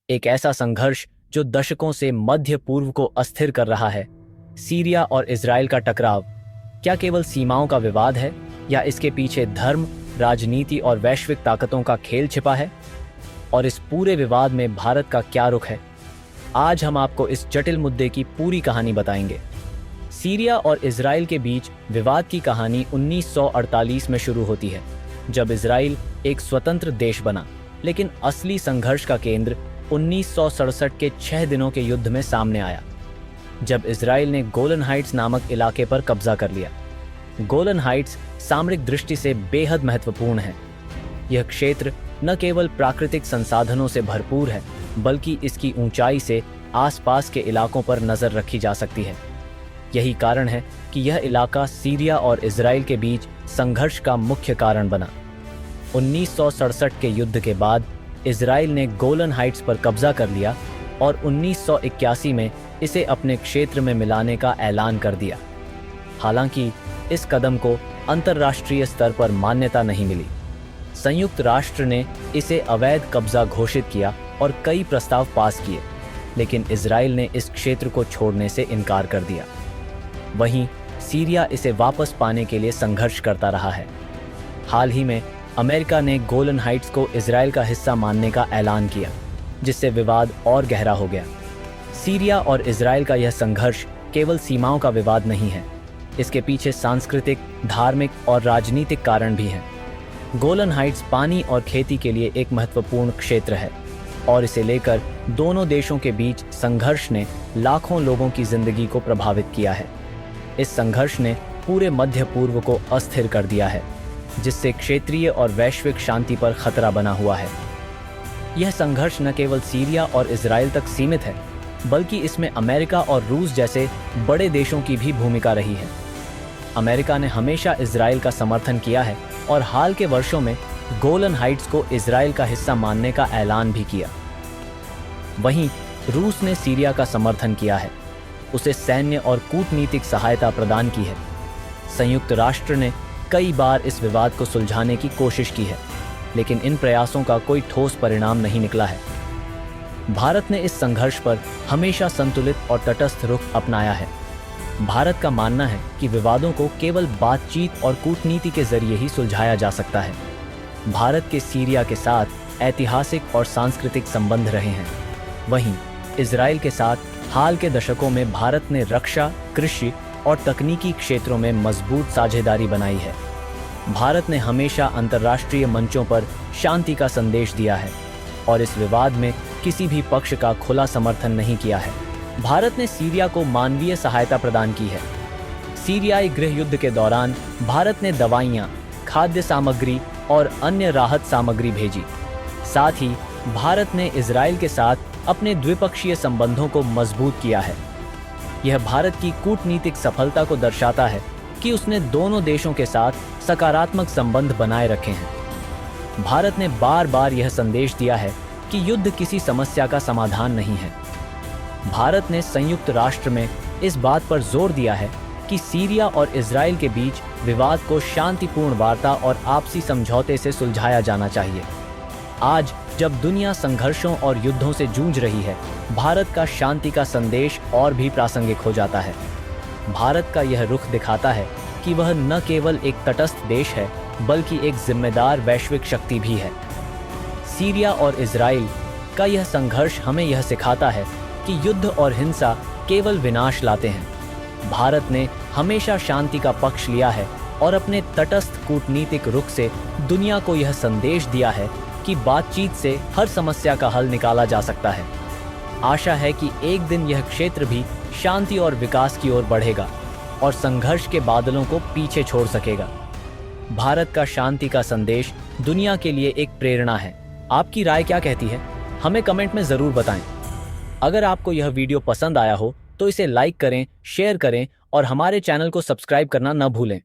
एक ऐसा संघर्ष जो दशकों से मध्य पूर्व को अस्थिर कर रहा है। सीरिया और इजराइल का टकराव क्या केवल सीमाओं का विवाद है या इसके पीछे धर्म, राजनीति और वैश्विक ताकतों का खेल छिपा है? और इस पूरे विवाद में भारत का क्या रुख है? आज हम आपको इस जटिल मुद्दे की पूरी कहानी बताएंगे। सीरिया और इजराइल के बीच विवाद की कहानी 1948 में शुरू होती है, जब इजराइल एक स्वतंत्र देश बना। लेकिन असली संघर्ष का केंद्र 1967 के 6 दिनों के युद्ध में सामने आया, जब इजराइल ने गोलन हाइट्स नामक इलाके पर कब्जा कर लिया। गोलन हाइट्स सामरिक दृष्टि से बेहद महत्वपूर्ण है। यह क्षेत्र न केवल प्राकृतिक संसाधनों से भरपूर है, बल्कि इसकी ऊंचाई से आसपास के इलाकों पर नजर रखी जा सकती है। यही कारण है कि यह इलाका सीरिया और इजराइल के बीच संघर्ष का मुख्य कारण बना। 1967 के युद्ध के बाद इजराइल ने गोलन हाइट्स पर कब्जा कर लिया और 1981 में इसे अपने क्षेत्र में मिलाने का ऐलान कर दिया। हालांकि इस कदम को अंतर्राष्ट्रीय स्तर पर मान्यता नहीं मिली। संयुक्त राष्ट्र ने इसे अवैध कब्जा घोषित किया और कई प्रस्ताव पास किए, लेकिन इजराइल ने इस क्षेत्र को छोड़ने से इनकार कर दिया। वहीं सीरिया इसे वापस पाने के लिए संघर्ष करता रहा है। हाल ही में अमेरिका ने गोलन हाइट्स को इजराइल का हिस्सा मानने का ऐलान किया, जिससे विवाद और गहरा हो गया। सीरिया और इजराइल का यह संघर्ष केवल सीमाओं का विवाद नहीं है, इसके पीछे सांस्कृतिक, धार्मिक और राजनीतिक कारण भी हैं। गोलन हाइट्स पानी और खेती के लिए एक महत्वपूर्ण क्षेत्र है और इसे लेकर दोनों देशों के बीच संघर्ष ने लाखों लोगों की जिंदगी को प्रभावित किया है। इस संघर्ष ने पूरे मध्य पूर्व को अस्थिर कर दिया है, जिससे क्षेत्रीय और वैश्विक शांति पर खतरा बना हुआ है। यह संघर्ष न केवल सीरिया और इजराइल तक सीमित है, बल्कि इसमें अमेरिका और रूस जैसे बड़े देशों की भी भूमिका रही है। अमेरिका ने हमेशा इजराइल का समर्थन किया है और हाल के वर्षों में गोलन हाइट्स को इजराइल का हिस्सा मानने का ऐलान भी किया। वहीं रूस ने सीरिया का समर्थन किया है, उसे सैन्य और कूटनीतिक सहायता प्रदान की है। संयुक्त राष्ट्र ने कई बार इस विवाद को सुलझाने की कोशिश की है, लेकिन इन प्रयासों का कोई ठोस परिणाम नहीं निकला है। भारत ने इस संघर्ष पर हमेशा संतुलित और तटस्थ रुख अपनाया है। भारत का मानना है कि विवादों को केवल बातचीत और कूटनीति के जरिए ही सुलझाया जा सकता है। भारत के सीरिया के साथ ऐतिहासिक और सांस्कृतिक संबंध रहे हैं। वहीं इजराइल के साथ हाल के दशकों में भारत ने रक्षा, कृषि और तकनीकी क्षेत्रों में मजबूत साझेदारी बनाई है। भारत ने हमेशा अंतर्राष्ट्रीय मंचों पर शांति का संदेश दिया है और इस विवाद में किसी भी पक्ष का खुला समर्थन नहीं किया है। भारत ने सीरिया को मानवीय सहायता प्रदान की है। सीरियाई गृह युद्ध के दौरान भारत ने दवाइयाँ, खाद्य सामग्री और अन्य राहत सामग्री भेजी। साथ ही भारत ने इजराइल के साथ अपने द्विपक्षीय संबंधों को मजबूत किया है। यह भारत की कूटनीतिक सफलता को दर्शाता है कि उसने दोनों देशों के साथ सकारात्मक संबंध बनाए रखे हैं। भारत ने बार बार यह संदेश दिया है कि युद्ध किसी समस्या का समाधान नहीं है। भारत ने संयुक्त राष्ट्र में इस बात पर जोर दिया है कि सीरिया और इजराइल के बीच विवाद को शांतिपूर्ण वार्ता और आपसी समझौते से सुलझाया जाना चाहिए। आज जब दुनिया संघर्षों और युद्धों से जूझ रही है, भारत का शांति का संदेश और भी प्रासंगिक हो जाता है। भारत का यह रुख दिखाता है कि वह न केवल एक तटस्थ देश है, बल्कि एक जिम्मेदार वैश्विक शक्ति भी है। सीरिया और इजराइल का यह संघर्ष हमें यह सिखाता है कि युद्ध और हिंसा केवल विनाश लाते हैं। भारत ने हमेशा शांति का पक्ष लिया है और अपने तटस्थ कूटनीतिक रुख से दुनिया को यह संदेश दिया है कि बातचीत से हर समस्या का हल निकाला जा सकता है। आशा है कि एक दिन यह क्षेत्र भी शांति और विकास की ओर बढ़ेगा और संघर्ष के बादलों को पीछे छोड़ सकेगा। भारत का शांति का संदेश दुनिया के लिए एक प्रेरणा है। आपकी राय क्या कहती है? हमें कमेंट में जरूर बताएं। अगर आपको यह वीडियो पसंद आया हो तो इसे लाइक करें, शेयर करें और हमारे चैनल को सब्सक्राइब करना न भूलें।